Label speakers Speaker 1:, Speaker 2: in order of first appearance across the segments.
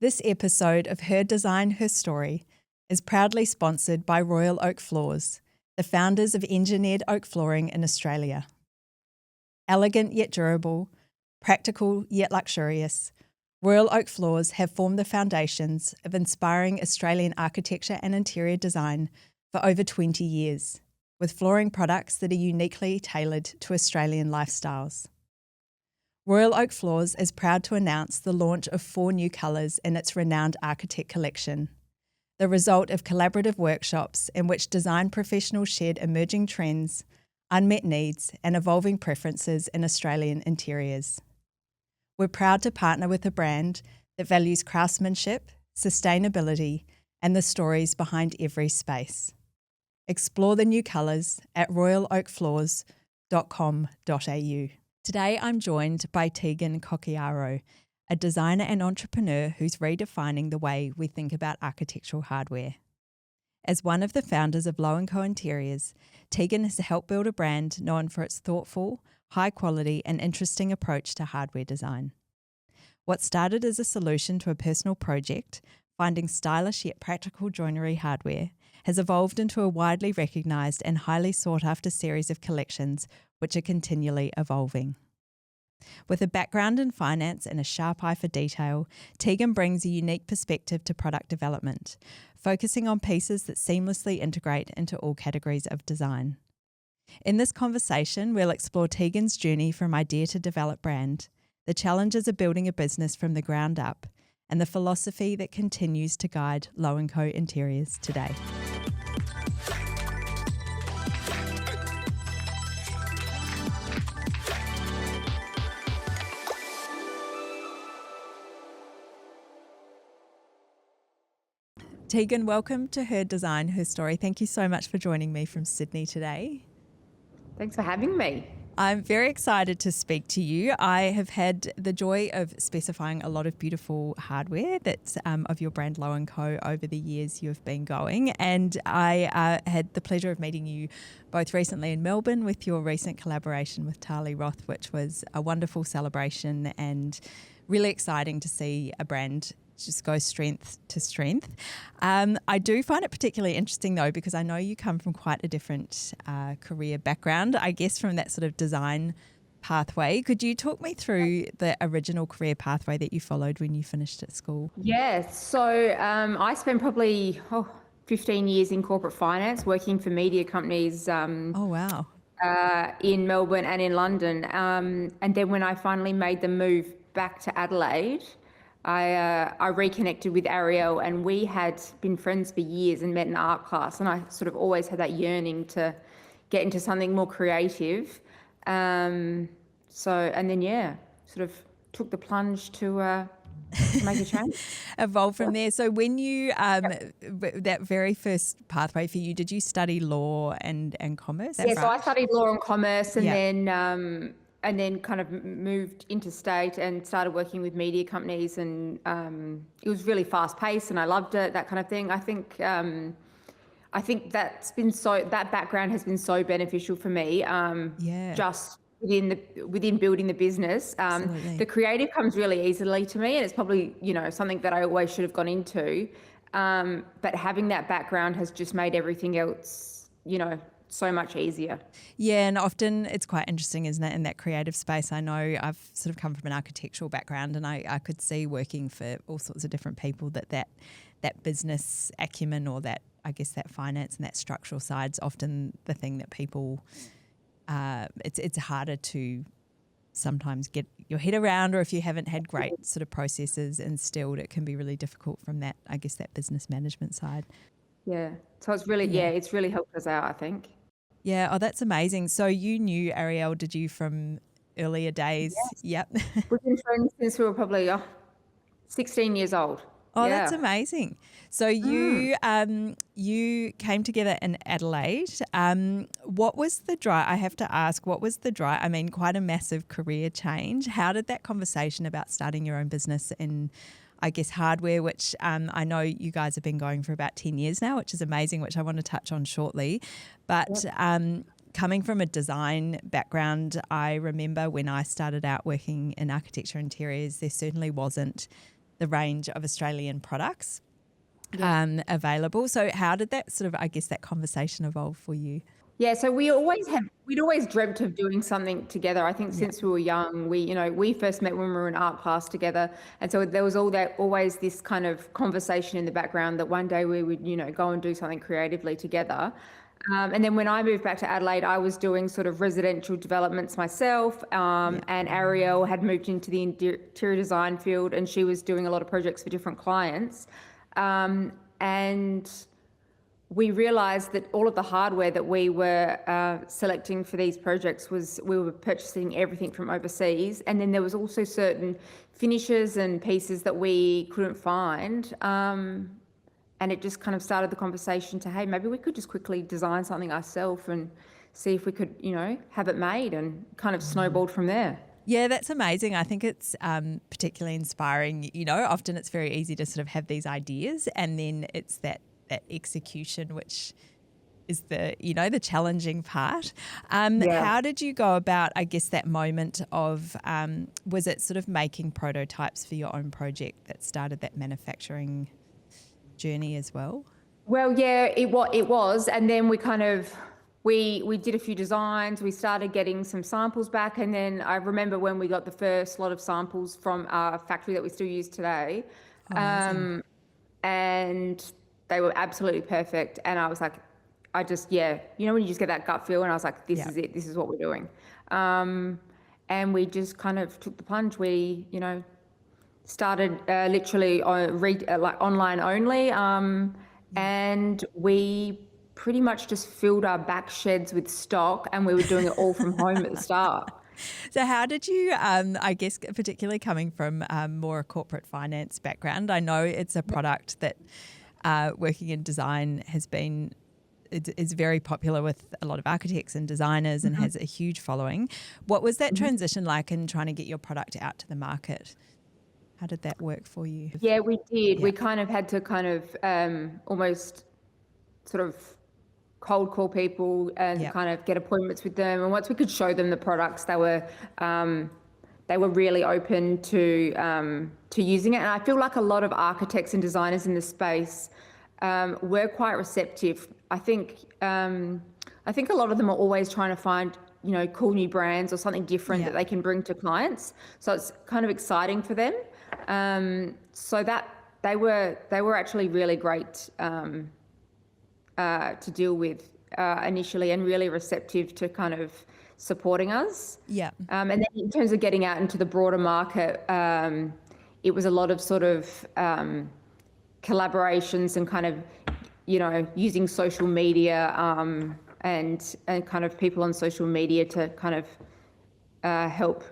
Speaker 1: This episode of Her Design, Her Story is proudly sponsored by Royal Oak Floors, the founders of engineered oak flooring in Australia. Elegant yet durable, practical yet luxurious, Royal Oak Floors have formed the foundations of inspiring Australian architecture and interior design for over 20 years, with flooring products that are uniquely tailored to Australian lifestyles. Royal Oak Floors is proud to announce the launch of 4 new colours in its renowned architect collection, the result of collaborative workshops in which design professionals shared emerging trends, unmet needs and evolving preferences in Australian interiors. We're proud to partner with a brand that values craftsmanship, sustainability and the stories behind every space. Explore the new colours at royaloakfloors.com.au. Today I'm joined by Teegan Cocchiaro, a designer and entrepreneur who's redefining the way we think about architectural hardware. As one of the founders of Low & Co Interiors, Teegan has helped build a brand known for its thoughtful, high quality and interesting approach to hardware design. What started as a solution to a personal project, finding stylish yet practical joinery hardware, has evolved into a widely recognised and highly sought after series of collections which are continually evolving. With a background in finance and a sharp eye for detail, Teegan brings a unique perspective to product development, focusing on pieces that seamlessly integrate into all categories of design. In this conversation, we'll explore Teegan's journey from idea to develop brand, the challenges of building a business from the ground up, and the philosophy that continues to guide Low & Co Interiors today. Teegan, welcome to Her Design, Her Story. Thank you so much for joining me from Sydney today.
Speaker 2: Thanks for having me.
Speaker 1: I'm very excited to speak to you. I have had the joy of specifying a lot of beautiful hardware that's of your brand Low & Co over the years you've been going, and I had the pleasure of meeting you both recently in Melbourne with your recent collaboration with Tali Roth, which was a wonderful celebration and really exciting to see a brand just go strength to strength. I do find it particularly interesting though, because I know you come from quite a different career background, I guess from that sort of design pathway. Could you talk me through the original career pathway that you followed when you finished at school?
Speaker 2: Yeah, so I spent probably 15 years in corporate finance working for media companies
Speaker 1: Oh, wow.
Speaker 2: in Melbourne and in London. And then when I finally made the move back to Adelaide, I reconnected with Arielle, and we had been friends for years and met in art class, and I sort of always had that yearning to get into something more creative. And then sort of took the plunge to make a change.
Speaker 1: Evolve from there. So when you, that very first pathway for you, did you study law and commerce?
Speaker 2: Yeah, so I studied law and commerce, and
Speaker 1: Yeah.
Speaker 2: then kind of moved interstate and started working with media companies, and it was really fast paced, and I loved it, that kind of thing. I think that background has been so beneficial for me. Just within building the business. The creative comes really easily to me, and it's probably something that I always should have gone into. But having that background has just made everything else, so much easier.
Speaker 1: Yeah, and often it's quite interesting, isn't it, in that creative space. I know I've sort of come from an architectural background, and I could see working for all sorts of different people that business acumen, or that, I guess, that finance and that structural side's often the thing that people, it's harder to sometimes get your head around, or if you haven't had great sort of processes instilled, it can be really difficult from that, I guess, that business management side.
Speaker 2: Yeah, so it's really, it's really helped us out, I think.
Speaker 1: Yeah, oh, that's amazing. So you knew Arielle, did you, from earlier days?
Speaker 2: Yes.
Speaker 1: Yep.
Speaker 2: We've been friends since we were probably 16 years old.
Speaker 1: Oh, that's amazing. So you came together in Adelaide. What was the drive? I have to ask, what was the drive? I mean, quite a massive career change. How did that conversation about starting your own business in, I guess, hardware, which I know you guys have been going for about 10 years now, which is amazing, which I want to touch on shortly. But coming from a design background, I remember when I started out working in architecture interiors, there certainly wasn't the range of Australian products available. So how did that sort of, I guess, that conversation evolve for you?
Speaker 2: Yeah, so we'd always dreamt of doing something together. I think since we were young, we first met when we were in art class together. And so there was always this kind of conversation in the background that one day we would, go and do something creatively together. And then when I moved back to Adelaide, I was doing sort of residential developments myself. And Arielle had moved into the interior design field, and she was doing a lot of projects for different clients. And we realised that all of the hardware that we were selecting for these projects we were purchasing everything from overseas. And then there was also certain finishes and pieces that we couldn't find. And it just kind of started the conversation to, hey, maybe we could just quickly design something ourselves and see if we could, have it made, and kind of snowballed from there.
Speaker 1: Yeah, that's amazing. I think it's particularly inspiring. Often it's very easy to sort of have these ideas, and then it's that execution, which is the challenging part. How did you go about, I guess, that moment of, was it sort of making prototypes for your own project that started that manufacturing journey as well?
Speaker 2: Well, yeah, it was. And then we kind of, we did a few designs, we started getting some samples back. And then I remember when we got the first lot of samples from our factory that we still use today. And they were absolutely perfect. And I was like, when you just get that gut feel, and I was like, this is it, this is what we're doing. And we just kind of took the plunge. We, started literally like online only. And we pretty much just filled our back sheds with stock, and we were doing it all from home at the start.
Speaker 1: So how did you, I guess, particularly coming from more a corporate finance background, I know it's a product that working in design is very popular with a lot of architects and designers and has a huge following. What was that transition like in trying to get your product out to the market? How did that work for you?
Speaker 2: Yeah, we did. Yeah. We kind of had to almost sort of cold call people and kind of get appointments with them. And once we could show them the products, they were really open to using it. And I feel like a lot of architects and designers in the space were quite receptive. I think a lot of them are always trying to find, cool new brands or something different that they can bring to clients. So it's kind of exciting for them. So that they were actually really great to deal with initially, and really receptive to kind of supporting us. Yeah. And then in terms of getting out into the broader market, it was a lot of sort of collaborations and kind of, using social media and kind of people on social media to kind of help,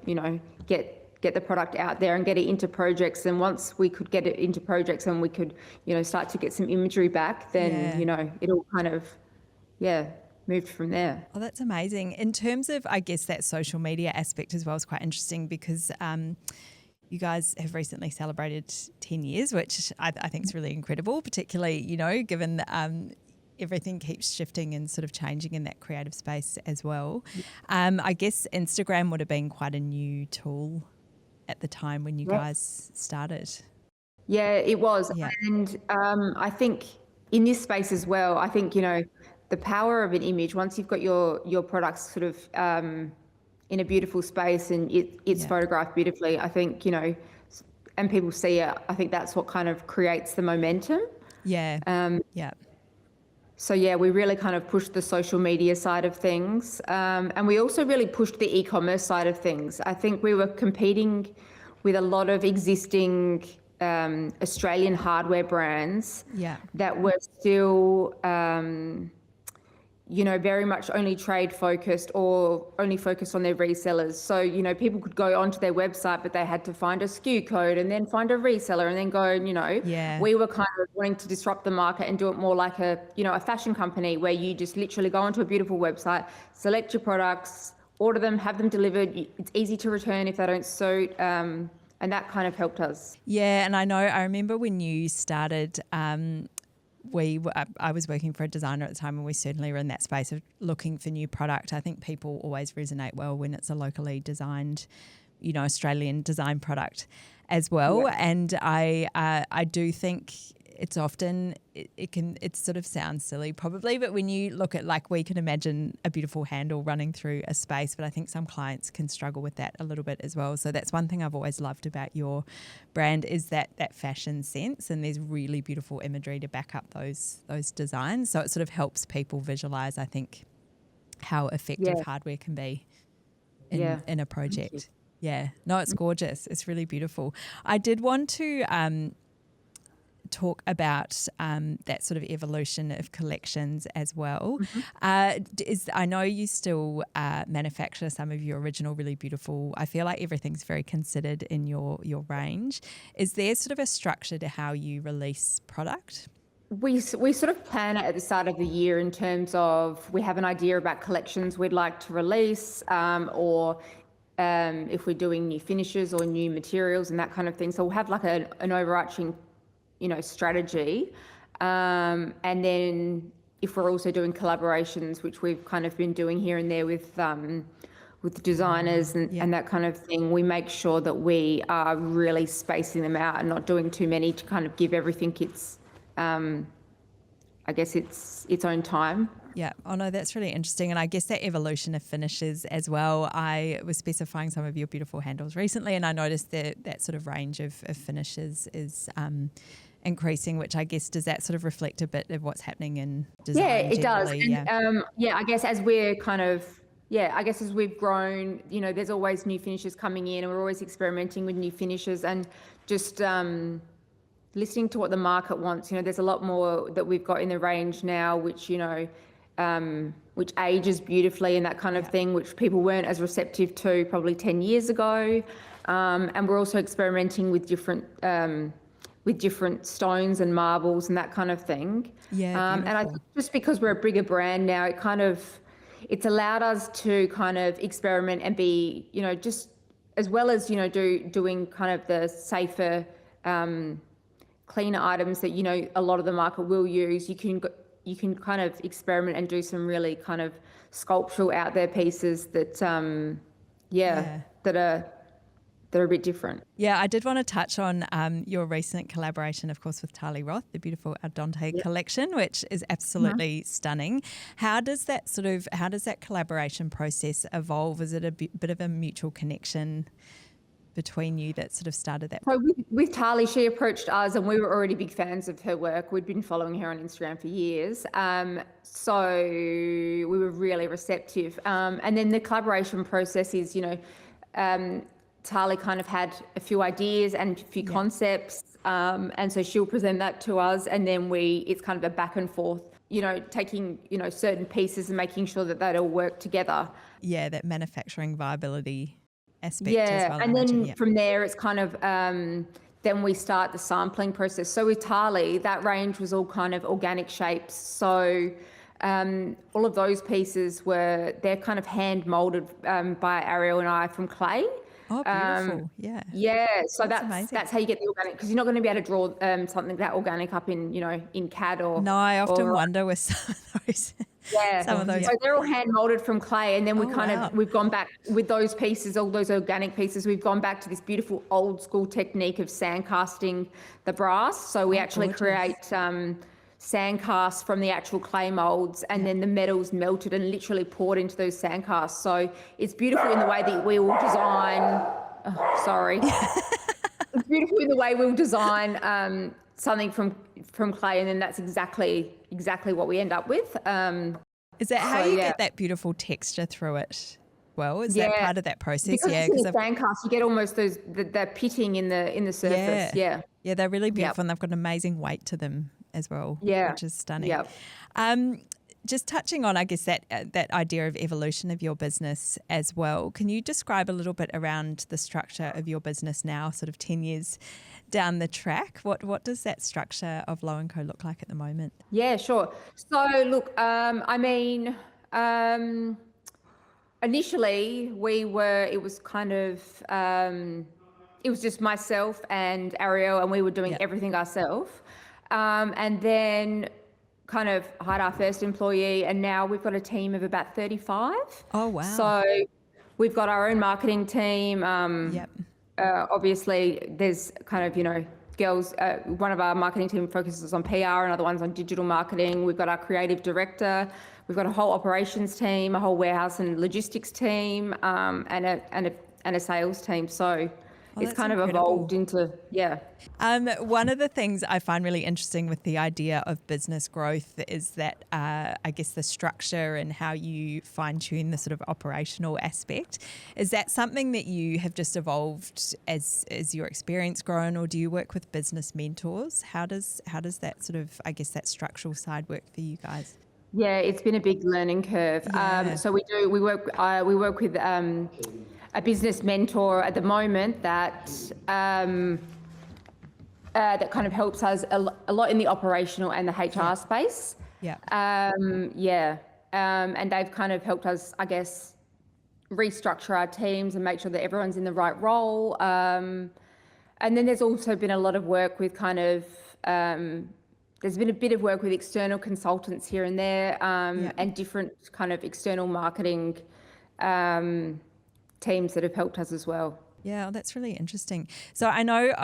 Speaker 2: get the product out there and get it into projects. And once we could get it into projects and we could, start to get some imagery back, then, it all kind of, moved from there.
Speaker 1: Oh, that's amazing. In terms of, I guess, that social media aspect as well is quite interesting, because you guys have recently celebrated 10 years, which I think is really incredible, particularly, given everything keeps shifting and sort of changing in that creative space as well. I guess Instagram would have been quite a new tool at the time when you guys started.
Speaker 2: Yeah, it was. Yeah. And I think in this space as well, I think, the power of an image, once you've got your products sort of in a beautiful space and it's photographed beautifully, I think, and people see it, I think that's what kind of creates the momentum. Yeah. So we really kind of pushed the social media side of things. And we also really pushed the e-commerce side of things. I think we were competing with a lot of existing Australian hardware brands that were still, very much only trade focused or only focused on their resellers. So, people could go onto their website, but they had to find a SKU code and then find a reseller and then go, we were kind of wanting to disrupt the market and do it more like a fashion company, where you just literally go onto a beautiful website, select your products, order them, have them delivered. It's easy to return if they don't suit. And that kind of helped us.
Speaker 1: Yeah. And I remember when you started, I was working for a designer at the time, and we certainly were in that space of looking for new product. I think people always resonate well when it's a locally designed, Australian design product. as well. And I do think it's often, it sort of sounds silly probably, but when you look at, like, we can imagine a beautiful handle running through a space, but I think some clients can struggle with that a little bit as well. So that's one thing I've always loved about your brand, is that fashion sense, and there's really beautiful imagery to back up those designs. So it sort of helps people visualize, I think, how effective hardware can be in a project. Yeah, no, it's gorgeous. It's really beautiful. I did want to talk about that sort of evolution of collections as well. I know you still manufacture some of your original really beautiful, I feel like everything's very considered in your range. Is there sort of a structure to how you release product?
Speaker 2: We sort of plan it at the start of the year in terms of, we have an idea about collections we'd like to release, or if we're doing new finishes or new materials and that kind of thing. So we'll have like an overarching, strategy. And then if we're also doing collaborations, which we've kind of been doing here and there with designers and that kind of thing, we make sure that we are really spacing them out and not doing too many to kind of give everything its, I guess, its own time.
Speaker 1: Yeah. Oh, no, that's really interesting. And I guess that evolution of finishes as well. I was specifying some of your beautiful handles recently, and I noticed that sort of range of finishes is increasing, which I guess, does that sort of reflect a bit of what's happening in design?
Speaker 2: Yeah, it does.
Speaker 1: generally?
Speaker 2: And, I guess as we're kind of, as we've grown, there's always new finishes coming in, and we're always experimenting with new finishes, and just listening to what the market wants. There's a lot more that we've got in the range now, which, which ages beautifully and that kind of thing, which people weren't as receptive to probably 10 years ago. And we're also experimenting with different stones and marbles and that kind of thing.
Speaker 1: Yeah,
Speaker 2: and I think just because we're a bigger brand now, it's allowed us to kind of experiment and be, just as well as, doing kind of the safer, cleaner items that, a lot of the market will use. You can kind of experiment and do some really kind of sculptural out there pieces that, that are a bit different.
Speaker 1: Yeah, I did want to touch on your recent collaboration, of course, with Tali Roth, the beautiful Ardente collection, which is absolutely stunning. How does that collaboration process evolve? Is it a bit of a mutual connection between you that sort of started that?
Speaker 2: So with Tali, she approached us, and we were already big fans of her work. We'd been following her on Instagram for years. So we were really receptive. And then the collaboration process is, Tali kind of had a few ideas and a few concepts, and so she'll present that to us, and then it's kind of a back and forth, taking, certain pieces and making sure that that'll work together.
Speaker 1: Yeah, that manufacturing viability aspect as well.
Speaker 2: And then from there it's kind of, then we start the sampling process. So with Tali, that range was all kind of organic shapes. So all of those pieces they're kind of hand molded by Arielle and I from clay.
Speaker 1: Oh, beautiful.
Speaker 2: So that's how you get the organic, because you're not going to be able to draw something that organic up in in CAD or.
Speaker 1: No, I often wonder with some of those. Some of those.
Speaker 2: So they're all hand molded from clay, and then we've gone back with those pieces, all those organic pieces. We've gone back to this beautiful old school technique of sand casting the brass. So we actually create sand casts from the actual clay molds, and then the metal's melted and literally poured into those sand casts. So it's beautiful in the way that we will design. It's beautiful in the way we'll design something from clay, and then that's exactly what we end up with.
Speaker 1: Is that how you get that beautiful texture through it? Well, is that part of that process?
Speaker 2: Because it's in the sand cast, you get almost the pitting in the surface. Yeah,
Speaker 1: they're really beautiful, and they've got an amazing weight to them as well, which is stunning. Just touching on, I guess, that idea of evolution of your business as well. Can you describe a little bit around the structure of your business now, sort of 10 years down the track? What does that structure of Low & Co look like at the moment?
Speaker 2: Yeah, sure. So look, initially it was kind of, it was just myself and Arielle, and we were doing everything ourselves. And then kind of hired our first employee, and now we've got a team of about 35.
Speaker 1: Oh, wow.
Speaker 2: So we've got our own marketing team. obviously there's kind of, girls, one of our marketing team focuses on PR, another one's on digital marketing. We've got our creative director, we've got a whole operations team, a whole warehouse and logistics team, and a sales team. So it's kind of evolved into,
Speaker 1: One of the things I find really interesting with the idea of business growth is that I guess the structure and how you fine tune the sort of operational aspect. Is that something that you have just evolved as your experience grown, or do you work with business mentors? How does that sort of, I guess, that structural side work for you guys?
Speaker 2: Yeah, it's been a big learning curve.
Speaker 1: Yeah.
Speaker 2: So we work with a business mentor at the moment that that kind of helps us a lot in the operational and the HR space.
Speaker 1: Yeah.
Speaker 2: And they've kind of helped us, I guess, restructure our teams and make sure that everyone's in the right role. And then there's also been a lot of work with kind of there's been a bit of work with external consultants here and there, and different kind of external marketing teams that have helped us as well.
Speaker 1: Yeah, that's really interesting. So I know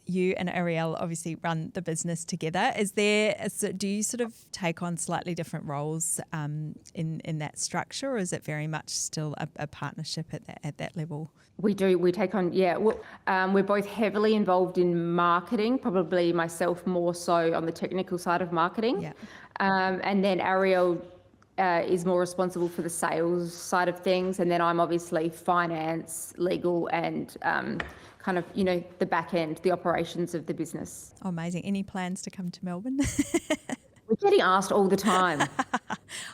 Speaker 1: you and Arielle obviously run the business together. Do you sort of take on slightly different roles in that structure, or is it very much still a partnership at that level?
Speaker 2: We do. We take on, we're both heavily involved in marketing, probably myself more so on the technical side of marketing.
Speaker 1: Yeah.
Speaker 2: And then Arielle is more responsible for the sales side of things. And then I'm obviously finance, legal, and kind of, the back end, the operations of the business.
Speaker 1: Oh, amazing. Any plans to come to Melbourne?
Speaker 2: We're getting asked all the time.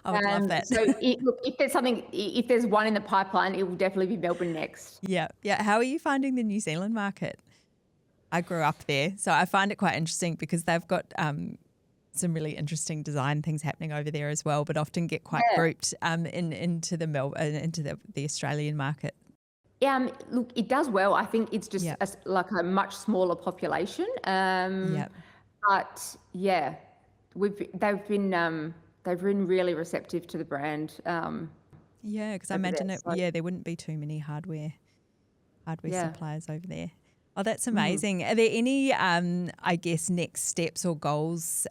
Speaker 1: I would love that.
Speaker 2: So if there's one in the pipeline, it will definitely be Melbourne next.
Speaker 1: Yeah. Yeah. How are you finding the New Zealand market? I grew up there, so I find it quite interesting because they've got some really interesting design things happening over there as well, but often get quite grouped into the Australian market.
Speaker 2: Look, it does well. I think it's just like a much smaller population. But yeah, they've been really receptive to the brand.
Speaker 1: Because I imagine there wouldn't be too many hardware suppliers over there. Oh, that's amazing. Are there any, I guess, next steps or goals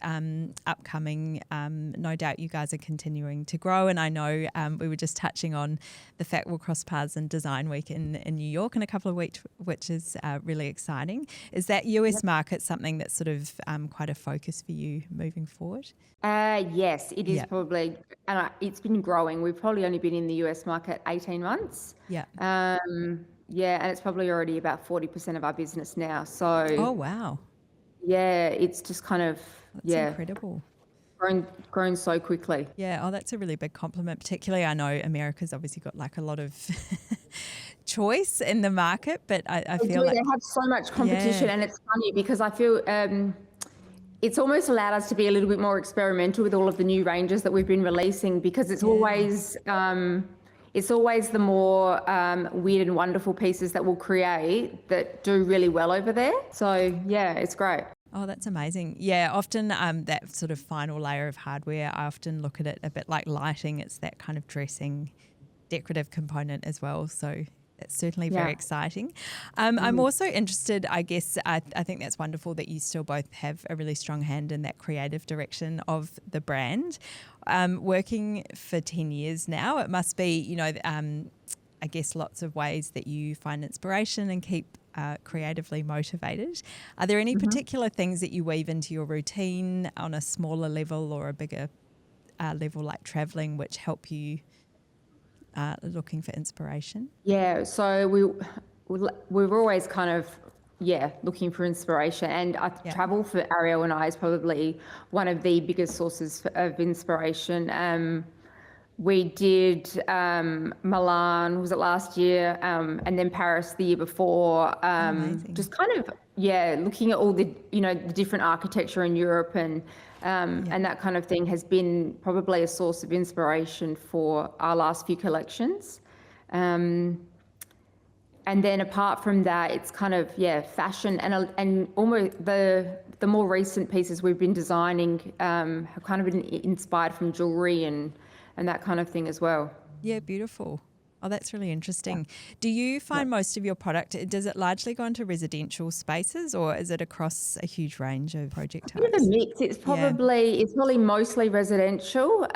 Speaker 1: upcoming? No doubt you guys are continuing to grow. And I know we were just touching on the fact we'll cross paths in Design Week in New York in a couple of weeks, which is really exciting. Is that US market something that's sort of quite a focus for you moving forward?
Speaker 2: Yes, it is probably, and it's been growing. We've probably only been in the US market 18 months.
Speaker 1: Yeah.
Speaker 2: And it's probably already about 40% of our business now. So.
Speaker 1: Oh, wow.
Speaker 2: Yeah, it's just kind of,
Speaker 1: That's incredible.
Speaker 2: Grown so quickly.
Speaker 1: Yeah, that's a really big compliment. Particularly, I know America's obviously got like a lot of choice in the market, but I feel like
Speaker 2: they have so much competition, and it's funny because I feel it's almost allowed us to be a little bit more experimental with all of the new ranges that we've been releasing, because it's always the more weird and wonderful pieces that we'll create that do really well over there. So yeah, it's great.
Speaker 1: Oh, that's amazing. Yeah, often that sort of final layer of hardware, I often look at it a bit like lighting. It's that kind of dressing, decorative component as well. So it's certainly very exciting. I'm also interested, I guess, I think that's wonderful that you still both have a really strong hand in that creative direction of the brand. Working for 10 years now, it must be, I guess lots of ways that you find inspiration and keep creatively motivated. Are there any particular things that you weave into your routine on a smaller level or a bigger level, like traveling, which help you looking for inspiration?
Speaker 2: Yeah, so we were always kind of looking for inspiration, and travel for Arielle and I is probably one of the biggest sources of inspiration. We did Milan, was it last year, and then Paris the year before. Just kind of looking at all the the different architecture in Europe and that kind of thing has been probably a source of inspiration for our last few collections. And then apart from that, it's kind of fashion and almost the more recent pieces we've been designing have kind of been inspired from jewelry and that kind of thing as well.
Speaker 1: Yeah, beautiful. Oh, that's really interesting. Do you find most of your product, does it largely go into residential spaces, or is it across a huge range of project
Speaker 2: Bit of a
Speaker 1: types?
Speaker 2: mix. It's probably mostly residential.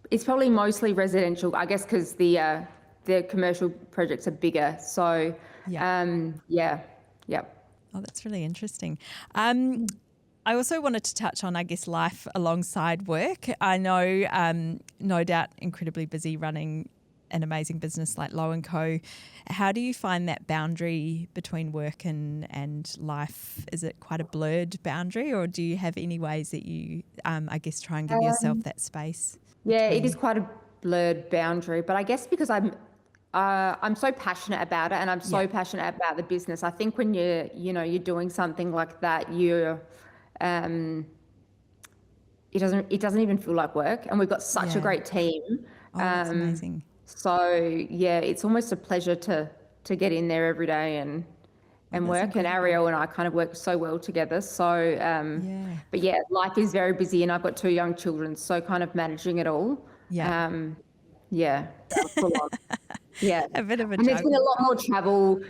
Speaker 2: It's probably mostly residential, I guess, because the commercial projects are bigger. So, yeah.
Speaker 1: Oh, that's really interesting. I also wanted to touch on, I guess, life alongside work. I know, no doubt, incredibly busy running an amazing business like Low & Co. How do you find that boundary between work and life? Is it quite a blurred boundary, or do you have any ways that you, I guess, try and give yourself that space?
Speaker 2: Yeah, it is quite a blurred boundary, but I guess because I'm so passionate about it, and I'm so passionate about the business. I think when you're doing something like that, it doesn't even feel like work, and we've got such a great team.
Speaker 1: Oh, that's amazing.
Speaker 2: So yeah, it's almost a pleasure to get in there every day and work. And Arielle and I kind of work so well together. So but yeah, life is very busy, and I've got 2 young children, so kind of managing it all. Full on. Yeah,
Speaker 1: A bit of a
Speaker 2: and there's
Speaker 1: joke.
Speaker 2: been a lot more travel,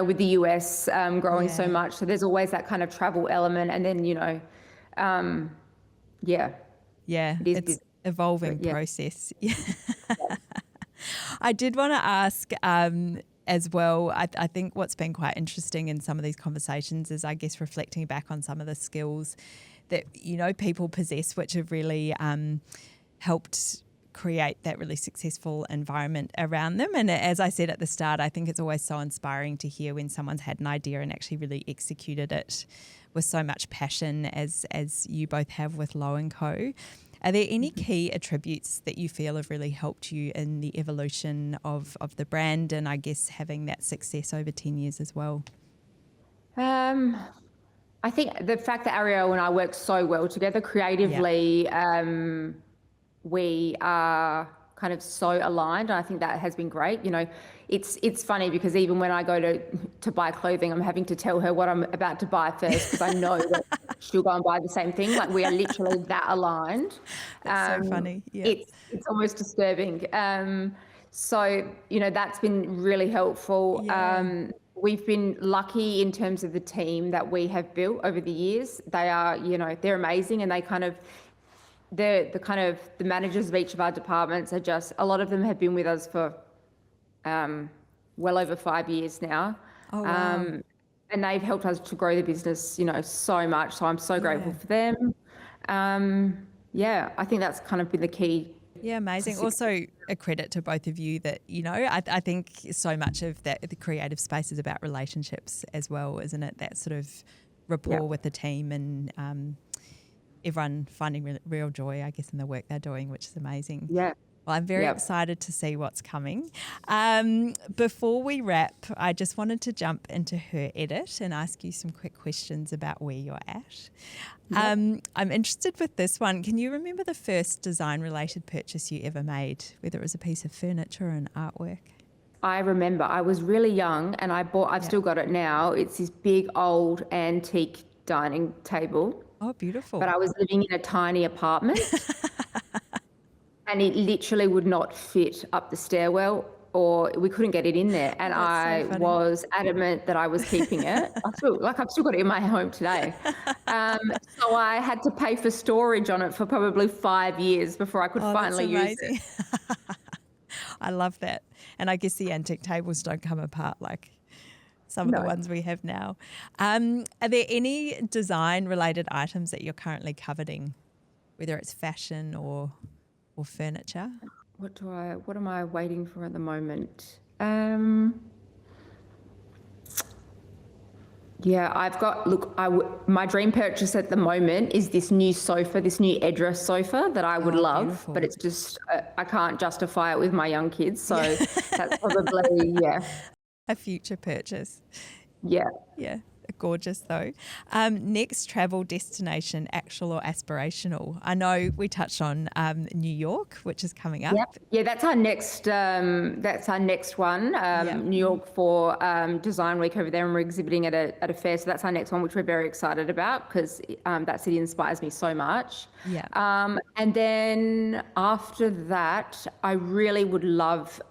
Speaker 2: with the US growing so much. So there's always that kind of travel element, and then it is
Speaker 1: it's
Speaker 2: busy.
Speaker 1: evolving process. I did want to ask as well, I think what's been quite interesting in some of these conversations is, I guess, reflecting back on some of the skills that, people possess, which have really helped create that really successful environment around them. And as I said at the start, I think it's always so inspiring to hear when someone's had an idea and actually really executed it with so much passion as you both have with Low & Co. Are there any key attributes that you feel have really helped you in the evolution of the brand, and I guess having that success over 10 years as well?
Speaker 2: I think the fact that Arielle and I work so well together creatively, we are kind of so aligned, and I think that has been great. It's funny because even when I go to buy clothing, I'm having to tell her what I'm about to buy first, because I know that she'll go and buy the same thing. Like, we are literally that aligned.
Speaker 1: That's so funny. Yeah.
Speaker 2: It's almost disturbing. So that's been really helpful.
Speaker 1: Yeah.
Speaker 2: We've been lucky in terms of the team that we have built over the years. They are, they're amazing, and the managers of each of our departments are just, a lot of them have been with us for well over 5 years now.
Speaker 1: Oh, wow.
Speaker 2: And they've helped us to grow the business, so much. So I'm so grateful for them. I think that's kind of been the key.
Speaker 1: Yeah, amazing. Also, a credit to both of you that, I think so much of that, the creative space is about relationships as well, isn't it? That sort of rapport with the team, and everyone finding real joy, I guess, in the work they're doing, which is amazing.
Speaker 2: Yeah.
Speaker 1: Well, I'm very excited to see what's coming. Before we wrap, I just wanted to jump into her edit and ask you some quick questions about where you're at. I'm interested with this one. Can you remember the first design-related purchase you ever made, whether it was a piece of furniture or an artwork?
Speaker 2: I remember I was really young, and I've still got it now. It's this big old antique dining table.
Speaker 1: Oh, beautiful.
Speaker 2: But I was living in a tiny apartment and it literally would not fit up the stairwell, or we couldn't get it in there. And I was adamant that I was keeping it. I've still got it in my home today. So I had to pay for storage on it for probably 5 years before I could finally use it.
Speaker 1: I love that. And I guess the antique tables don't come apart like some of the ones we have now. Are there any design-related items that you're currently coveting, whether it's fashion or furniture?
Speaker 2: What am I waiting for at the moment? My dream purchase at the moment is this new sofa, this new Edra sofa that I would love, beautiful. But it's just, I can't justify it with my young kids. So that's probably,
Speaker 1: a future purchase.
Speaker 2: Yeah.
Speaker 1: Yeah. Gorgeous though. Next travel destination, actual or aspirational? I know we touched on New York, which is coming up.
Speaker 2: Yep. Yeah, that's our next. That's our next one.
Speaker 1: Yep.
Speaker 2: New York for Design Week over there, and we're exhibiting at a fair. So that's our next one, which we're very excited about because that city inspires me so much.
Speaker 1: Yeah.
Speaker 2: And then after that, I really would love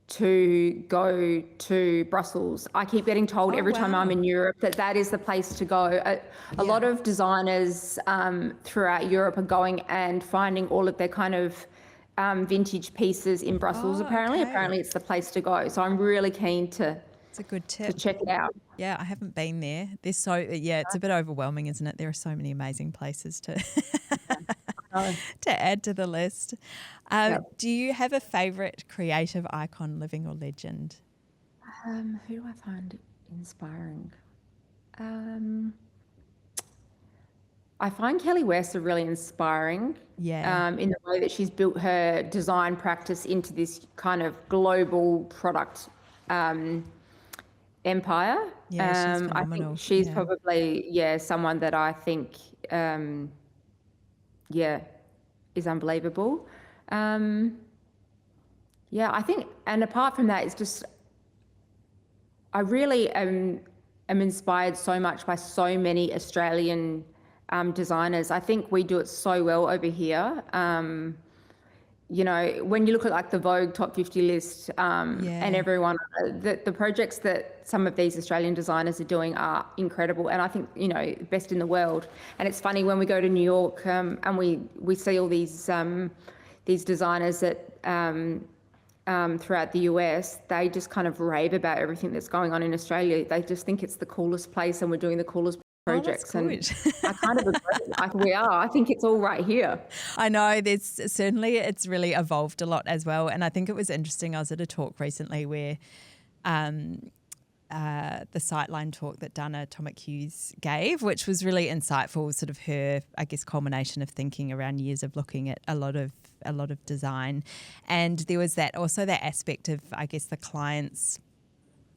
Speaker 2: to go to Brussels. I keep getting told every time I'm in Europe that is the place to go. A lot of designers throughout Europe are going and finding all of their kind of vintage pieces in Brussels. Apparently it's the place to go. So I'm really keen to
Speaker 1: It's a good tip.
Speaker 2: check it out.
Speaker 1: Yeah, I haven't been there. There's it's a bit overwhelming, isn't it? There are so many amazing places to to add to the list. Do you have a favourite creative icon, living or legend?
Speaker 2: Who do I find inspiring? I find Kelly West really inspiring.
Speaker 1: Yeah.
Speaker 2: In the way that she's built her design practice into this kind of global product empire.
Speaker 1: Yeah, she's
Speaker 2: I
Speaker 1: phenomenal.
Speaker 2: think she's probably someone that I think is unbelievable. I think, and apart from that, it's just I really am inspired so much by so many Australian designers. I think we do it so well over here. You know, when you look at like the Vogue Top 50 list and everyone, the projects that some of these Australian designers are doing are incredible. And I think, you know, best in the world. And it's funny when we go to New York and we see all these designers that throughout the US, they just kind of rave about everything that's going on in Australia. They just think it's the coolest place and we're doing the coolest projects.
Speaker 1: Oh, that's good.
Speaker 2: And I kind of agree. We are. I think it's all right here.
Speaker 1: I know it's really evolved a lot as well. And I think it was interesting. I was at a talk recently where the Sightline talk that Dana Tomic Hughes gave, which was really insightful, sort of her, I guess, culmination of thinking around years of looking at a lot of design. And there was that aspect of, I guess, the clients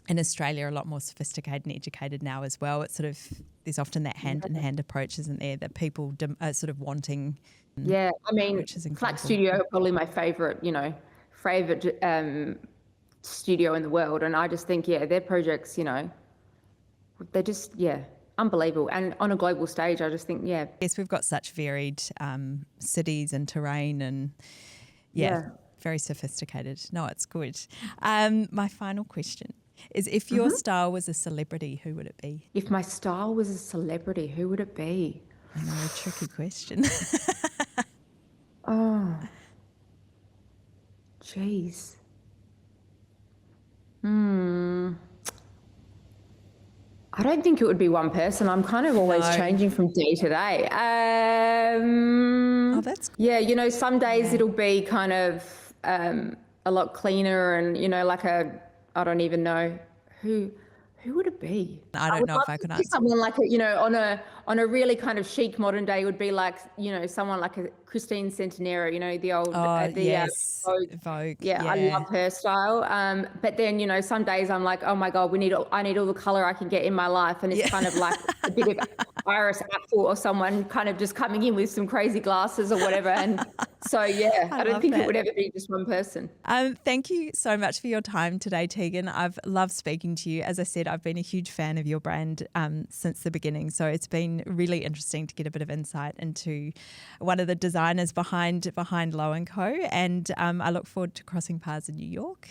Speaker 1: in Australia are a lot more sophisticated and educated now as well. It's sort of, there's often that hand-in-hand approach, isn't there, that people are sort of wanting.
Speaker 2: Yeah, I mean, Flat Studio are probably my favourite studio in the world. And I just think, their projects, you know, they're just, unbelievable. And on a global stage, I just think,
Speaker 1: Yes, we've got such varied cities and terrain and, very sophisticated. No, it's good. My final question is, if your style was a celebrity, who would it be?
Speaker 2: If my style was a celebrity, who would it be?
Speaker 1: I know, a tricky question.
Speaker 2: Oh, jeez. I don't think it would be one person. I'm kind of always changing from day to day.
Speaker 1: That's
Speaker 2: cool. Yeah, you know, some days it'll be kind of a lot cleaner and, you know, like I don't even know who would it be?
Speaker 1: I don't know if I could answer.
Speaker 2: Someone like on a really kind of chic modern day would be like, you know, someone like a Christine Centenero, you know, the old
Speaker 1: Vogue.
Speaker 2: Yeah, I love her style. But then, you know, some days I'm like, oh my God, I need all the color I can get in my life, and it's kind of like a bit of Iris Apfel or someone kind of just coming in with some crazy glasses or whatever. And so I don't think it would ever be just one person.
Speaker 1: Thank you so much for your time today, Teegan. I've loved speaking to you. As I said, I've been a huge fan of your brand since the beginning. So it's been really interesting to get a bit of insight into one of the designers behind Low & Co. And I look forward to crossing paths in New York.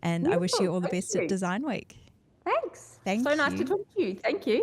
Speaker 1: And I wish you all the best at Design Week.
Speaker 2: Thanks.
Speaker 1: Thank you.
Speaker 2: So nice to talk to you. Thank you.